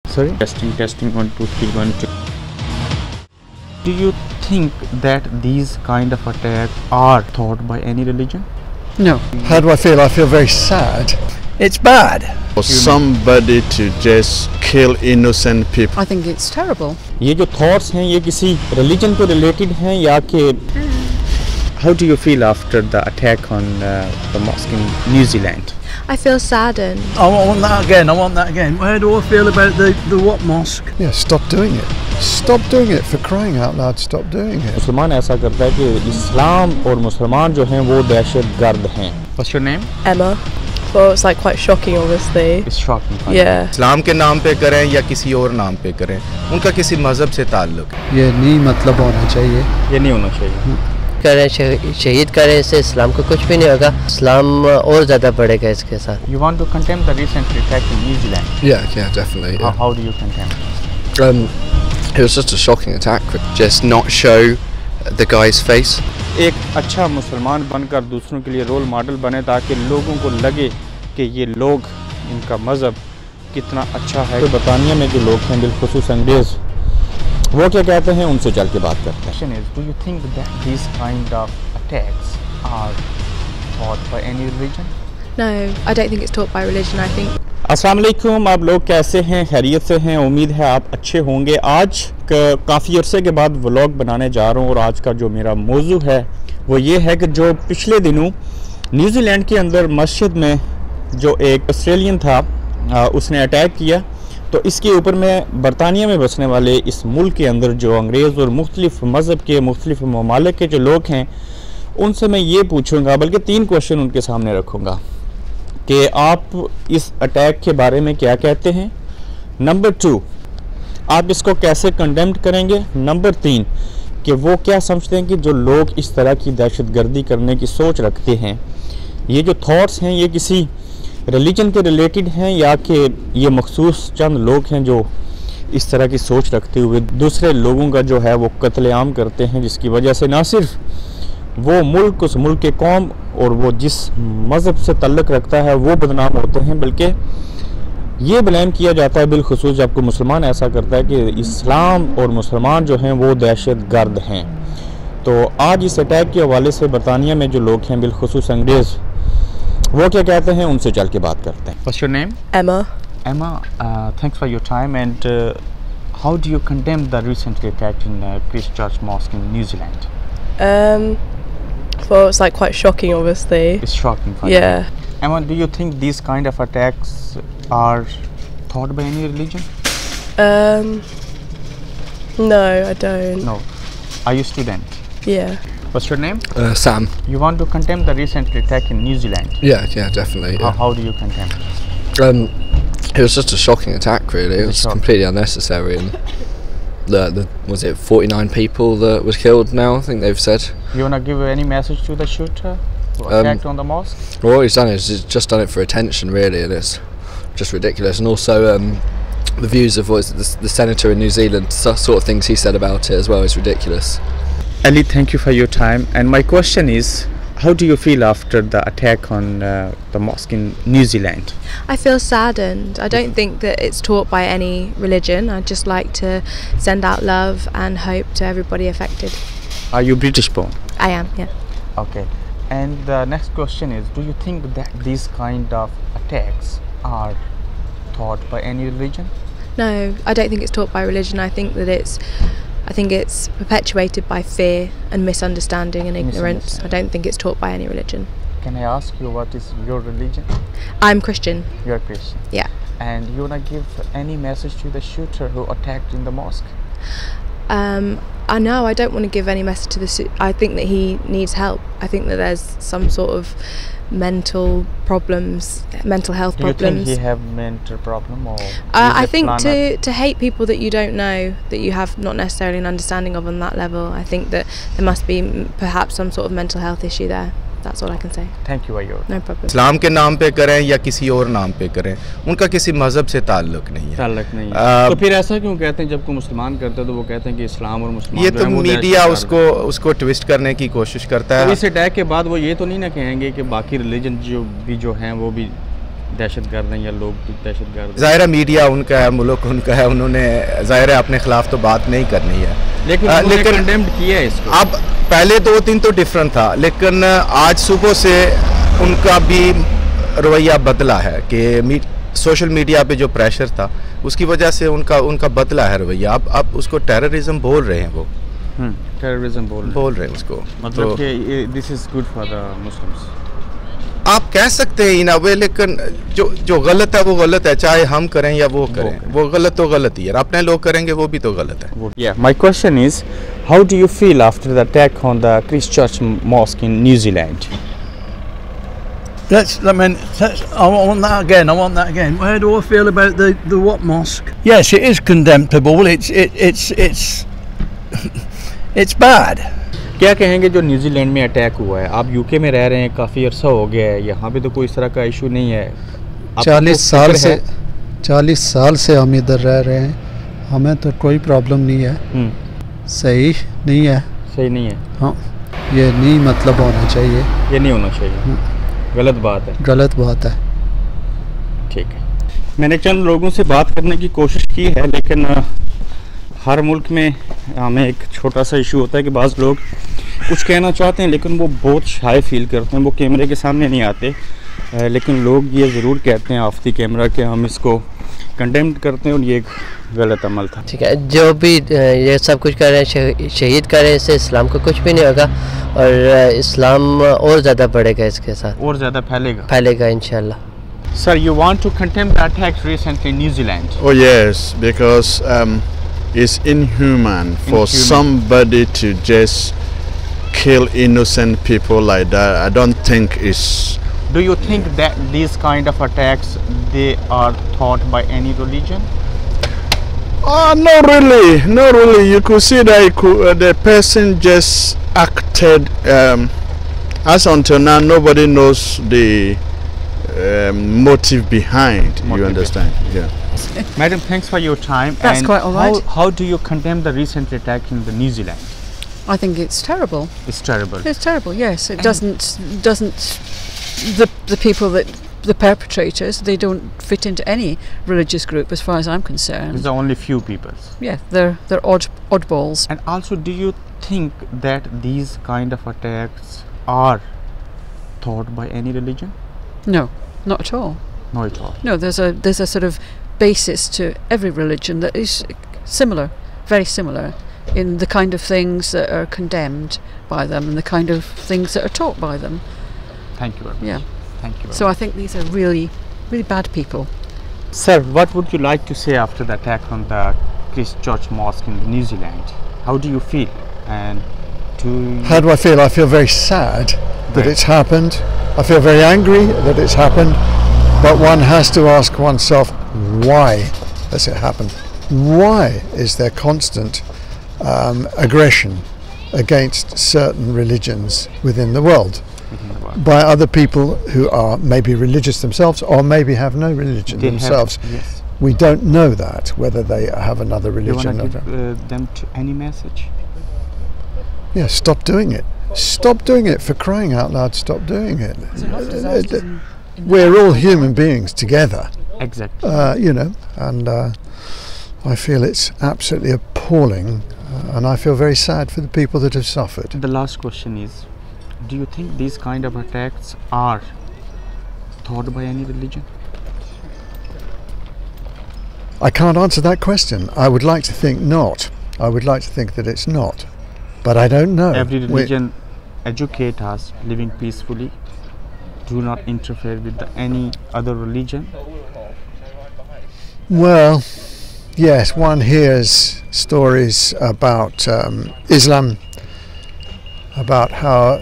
Sorry? Testing 1 2 3 1 2. Do you think that these kind of attacks are taught by any religion? No. How do I feel? I feel very sad. It's bad. For somebody to just kill innocent people. I think it's terrible. ये जो thoughts हैं ये किसी religion को related हैं या कि How do you feel after the attack on the mosque in New Zealand? I feel saddened. I want that again. I want that again. How do I feel about the what mosque? Yeah, stop doing it. Stop doing it, for crying out loud. Stop doing it. मुसलमान ऐसा करता है कि इस्लाम और मुसलमान जो हैं वो दहशतगर्द हैं. What's your name? Emma. Well, it's like quite shocking, obviously. It's shocking. Yeah. इस्लाम के नाम पे करें या किसी और नाम पे करें, उनका किसी मजहब से ताल्लुक है. ये नहीं मतलब होना चाहिए. ये नहीं होना चाहिए. करें शहीद करें, इससे इस्लाम को कुछ भी नहीं होगा, इस्लाम और ज़्यादा बढ़ेगा इसके साथ. You want to condemn the recent attack in New Zealand? Yeah, definitely. Yeah. How do you condemn? It was just a shocking attack. Just not show the guy's face. एक अच्छा मुसलमान बनकर दूसरों के लिए रोल मॉडल बने ताकि लोगों को लगे कि ये लोग, इनका मज़हब कितना अच्छा है. तो बरतानिया में जो लोग हैं बिलखुसूस अंग्रेज़, वो क्या कहते हैं उनसे चल के बात करते हैं. Do you think that these kind of attacks are taught by any religion? No, I don't think it's taught by religion. I think. अस्सलाम वालेकुम, आप लोग कैसे हैं? खैरियत से हैं? उम्मीद है आप अच्छे होंगे. आज काफ़ी अरसे के बाद व्लॉग बनाने जा रहा हूँ और आज का जो मेरा मौजू है वो ये है कि जो पिछले दिनों न्यूजीलैंड के अंदर मस्जिद में जो एक ऑस्ट्रेलियन था उसने अटैक किया, तो इसके ऊपर मैं बरतानिया में बसने वाले इस मुल्क के अंदर जो अंग्रेज़ और मुख्तलिफ़ मज़हब के मुख्तलिफ़ ममालिक के जो लोग हैं उनसे मैं ये पूछूंगा, बल्कि 3 क्वेश्चन उनके सामने रखूंगा कि आप इस अटैक के बारे में क्या कहते हैं. नंबर 2, आप इसको कैसे कंडेम करेंगे. नंबर 3, कि वो क्या समझते हैं कि जो लोग इस तरह की दहशतगर्दी करने की सोच रखते हैं, ये जो थॉट्स हैं ये किसी रिलीजन के रिलेटेड हैं या कि ये मखसूस चंद लोग हैं जो इस तरह की सोच रखते हुए दूसरे लोगों का जो है वो कत्लेआम करते हैं, जिसकी वजह से ना सिर्फ वो मुल्क, उस मुल्क के कौम और वो जिस मज़हब से तल्लुक़ रखता है वो बदनाम होते हैं, बल्कि ये ब्लेम किया जाता है बिलखुसूस जब कोई मुसलमान ऐसा करता है कि इस्लाम और मुसलमान जो हैं वो दहशतगर्द हैं. तो आज इस अटैक के हवाले से बरतानिया में जो लोग हैं बिलखुसूस अंग्रेज़, वो क्या कहते हैं उनसे चल के बात करते हैं. What's your name? Emma. Emma, thanks for your time. And how do you condemn the recent attack in Christchurch Mosque in New Zealand? Well, it's like quite shocking, obviously. It's shocking for you. Yeah. Emma, do you think these kind of attacks are taught by any religion? No, I don't. No. Are you student? Yeah. What's your name? Sam. You want to condemn the recent attack in New Zealand? Yeah, definitely. Yeah. How do you condemn? It was just a shocking attack, really. It was completely unnecessary. And was it 49 people that was killed now, I think they've said. You want to give any message to the shooter who attacked on the mosque? Well, what he's done is he's just done it for attention, really, and it's just ridiculous. And also the views of the senator in New Zealand, sort of things he said about it as well is ridiculous. Ali, thank you for your time. And my question is, how do you feel after the attack on the mosque in New Zealand? I feel saddened. I don't think that it's taught by any religion. I'd just like to send out love and hope to everybody affected. Are you British born? I am, yeah. Okay. And the next question is, do you think that these kind of attacks are taught by any religion? No, I don't think it's taught by religion. I think it's perpetuated by fear and misunderstanding and ignorance. I don't think it's taught by any religion. Can I ask you what is your religion? I'm Christian. You're Christian. Yeah. And you wanna give any message to the shooter who attacked in the mosque? I know I don't want to give any message to the. I think that he needs help. I think that there's some sort of mental problems, mental health problems. Do you think he have mental problem or? I think to hate people that you don't know, that you have not necessarily an understanding of on that level, I think that there must be perhaps some sort of mental health issue there. That's all I can say. Thank you, Ayur. No problem. इस्लाम के नाम पे करें या किसी और नाम पे करें, उनका किसी मजहब से ताल्लुक नहीं है. ताल्लुक नहीं है. तो फिर ऐसा क्यों कहते हैं जब कोई मुसलमान करता है तो वो कहते हैं कि इस्लाम और मुसलमान? ये तो मीडिया उसको ट्विस्ट करने की कोशिश करता है. तो इस अटैक के बाद वो ये तो नहीं ना कहेंगे कि बाकी रिलीजन जो हैं वो भी दहशतगर्द हैं या लोग दहशतगर्द हैं? ज़ाहिर है मीडिया उनका है, मुल्क उनका है, उन्होंने ज़ाहिर है अपने ख़िलाफ़ तो बात नहीं करनी है, लेकिन कंडेम्ड किया है इसको। अब पहले 2-3 तो डिफरेंट था, लेकिन आज सुबह से उनका भी रवैया बदला है कि सोशल मीडिया पे जो प्रेशर था उसकी वजह से उनका बदला है रवैया। अब उसको टेररिज्म बोल रहे हैं, वो टेररिज्म बोल रहे हैं उसको, मतलब कि this is good for the Muslims. आप कह सकते हैं इन वे, लेकिन जो गलत है वो गलत है, चाहे हम करें या वो करें, वो गलत तो गलत ही है, अपने लोग करेंगे वो भी तो गलत है। Yeah, my question is, how do you feel after the attack on the Christchurch Mosque in New Zealand? I want that again. Where do I feel about the what mosque? Yes, it is condemnable. It's bad. क्या कहेंगे जो New Zealand में attack हुआ है? आप UK में रह रहे हैं, काफ़ी अरसा हो गया है, यहाँ पे तो कोई इस तरह का इशू नहीं है। 40 साल से हम इधर रह रहे हैं, हमें तो कोई प्रॉब्लम नहीं है। सही नहीं है। हाँ, ये नहीं मतलब होना चाहिए, ये नहीं होना चाहिए, गलत बात है। ठीक है, मैंने चंद लोगों से बात करने की कोशिश की है, लेकिन हर मुल्क में हमें एक छोटा सा इशू होता है कि बाज़ लोग कुछ कहना चाहते हैं लेकिन वो बहुत शाय फील करते हैं, वो कैमरे के सामने नहीं आते, लेकिन लोग ये ज़रूर कहते हैं ऑफ द कैमरा कि हम इसको कंडेम करते हैं और ये एक गलत अमल था। ठीक है, जो भी ये सब कुछ कर रहे हैं, शहीद कर रहे हैं, इससे इस्लाम को कुछ भी नहीं होगा और इस्लाम और ज़्यादा बढ़ेगा, इसके साथ और ज़्यादा फैलेगा इंशाल्लाह। Sir, you want to condemn the attacks recently in New Zealand? Oh yes, because it's inhuman for somebody to just kill innocent people like that. I don't think it's. Do you think that these kind of attacks they are taught by any religion? Not really. You could see that the person just acted. As until now, nobody knows the motive behind. You understand? Yeah. Madam, thanks for your time. That's quite all right. How do you condemn the recent attack in the New Zealand? I think it's terrible. It's terrible. It's terrible. Yes, it doesn't. The people that the perpetrators, they don't fit into any religious group as far as I'm concerned. There's only few people. Yeah, they're oddballs. And also, do you think that these kind of attacks are taught by any religion? No, not at all. Not at all. No, there's a sort of basis to every religion that is similar, very similar, in the kind of things that are condemned by them and the kind of things that are taught by them. Thank you very much. Yeah. Thank you very so much. I think these are really, really bad people. Sir, what would you like to say after the attack on the Christchurch Mosque in New Zealand? How do you feel? And how do I feel? I feel very sad that it's happened. I feel very angry that it's happened. But one has to ask oneself, why has it happened? Why is there constant aggression against certain religions within the world by other people who are maybe religious themselves or maybe have no religion themselves? Yes. We don't know that, whether they have another religion. Do you want to give them any message? Yeah, stop doing it. Stop doing it, for crying out loud, stop doing it. We're all human beings together. Exactly. You know, and I feel it's absolutely appalling, and I feel very sad for the people that have suffered. The last question is, do you think these kind of attacks are taught by any religion? I can't answer that question. I would like to think not. I would like to think that it's not, but I don't know. Every religion educate us living peacefully. Do not interfere with any other religion. Well, yes, one hears stories about Islam, about how,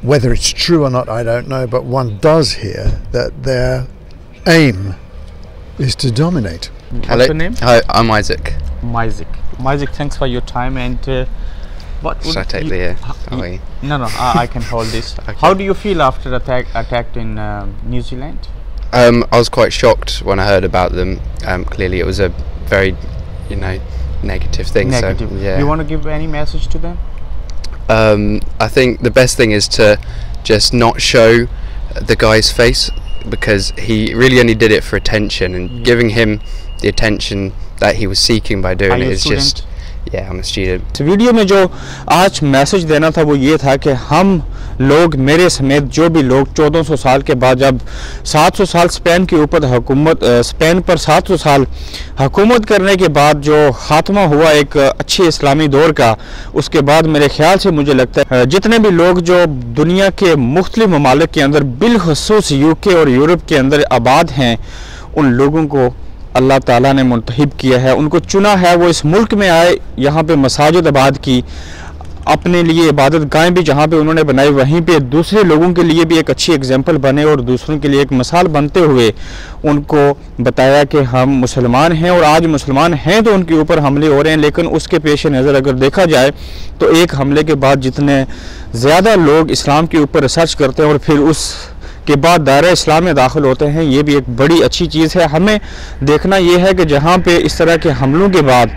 whether it's true or not, I don't know, but one does hear that their aim is to dominate. What's your name? Hi, I'm Isaac. Isaac, thanks for your time. And what should I take the No, I can hold this. Okay. How do you feel after attack in New Zealand? I was quite shocked when I heard about them. Clearly it was a very, negative thing. Negative. So, yeah. You want to give any message to them? I think the best thing is to just not show the guy's face. because he really only did it for attention, and giving him the attention that he was seeking by doing it is just, yeah, I'm a student. Video में जो आज message देना था वो ये था कि हम लोग, मेरे समेत जो भी लोग 1400 साल के बाद, जब 700 साल स्पेन के ऊपर हुकूमत, स्पेन पर 700 साल हुकूमत करने के बाद जो खात्मा हुआ एक अच्छे इस्लामी दौर का, उसके बाद मेरे ख्याल से मुझे लगता है जितने भी लोग जो दुनिया के मुख्तलिफ ममालिक के अंदर बिलखुसूस यूके और यूरोप के अंदर आबाद हैं, उन लोगों को अल्लाह ताला ने मुंतखब किया है, उनको चुना है, वो इस मुल्क में आए, यहाँ पे मसाजिद आबाद की, अपने लिए इबादत गाहें भी जहाँ पे उन्होंने बनाई, वहीं पे दूसरे लोगों के लिए भी एक अच्छी एग्जांपल बने और दूसरों के लिए एक मिसाल बनते हुए उनको बताया कि हम मुसलमान हैं, और आज मुसलमान हैं तो उनके ऊपर हमले हो रहे हैं। लेकिन उसके पेश नज़र अगर देखा जाए तो एक हमले के बाद जितने ज़्यादा लोग इस्लाम के ऊपर रिसर्च करते हैं और फिर उस के बाद दायरा इस्लाम में दाखिल होते हैं, ये भी एक बड़ी अच्छी चीज़ है। हमें देखना ये है कि जहाँ पे इस तरह के हमलों के बाद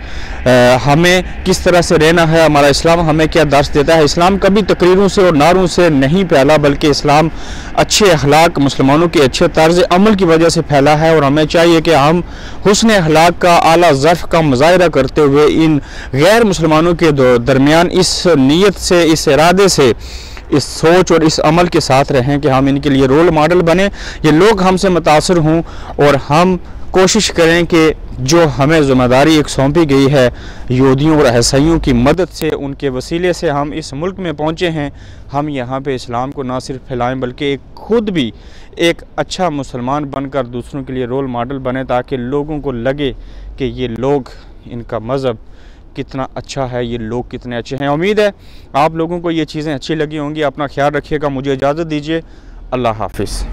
हमें किस तरह से रहना है, हमारा इस्लाम हमें क्या दर्श देता है। इस्लाम कभी तकरीरों से और नारों से नहीं फैला, बल्कि इस्लाम अच्छे अखलाक, मुसलमानों के अच्छे तर्ज अमल की वजह से फैला है, और हमें चाहिए कि हम हुस्न अखलाक का, आला ज़र्फ़ का मुज़ाहिरा करते हुए इन गैर मुसलमानों के दरमियान इस नीयत से, इस इरादे से, इस सोच और इस अमल के साथ रहें कि हम इनके लिए रोल मॉडल बने, ये लोग हमसे मुतासर हों, और हम कोशिश करें कि जो हमें ज़िम्मेदारी एक सौंपी गई है यहूदियों और ईसाइयों की मदद से, उनके वसीले से हम इस मुल्क में पहुँचे हैं, हम यहाँ पे इस्लाम को ना सिर्फ फैलाएं बल्कि खुद भी एक अच्छा मुसलमान बनकर दूसरों के लिए रोल मॉडल बने, ताकि लोगों को लगे कि ये लोग, इनका मज़हब कितना अच्छा है, ये लोग कितने अच्छे हैं। उम्मीद है आप लोगों को ये चीज़ें अच्छी लगी होंगी। अपना ख्याल रखिएगा, मुझे इजाज़त दीजिए, अल्लाह हाफिज़।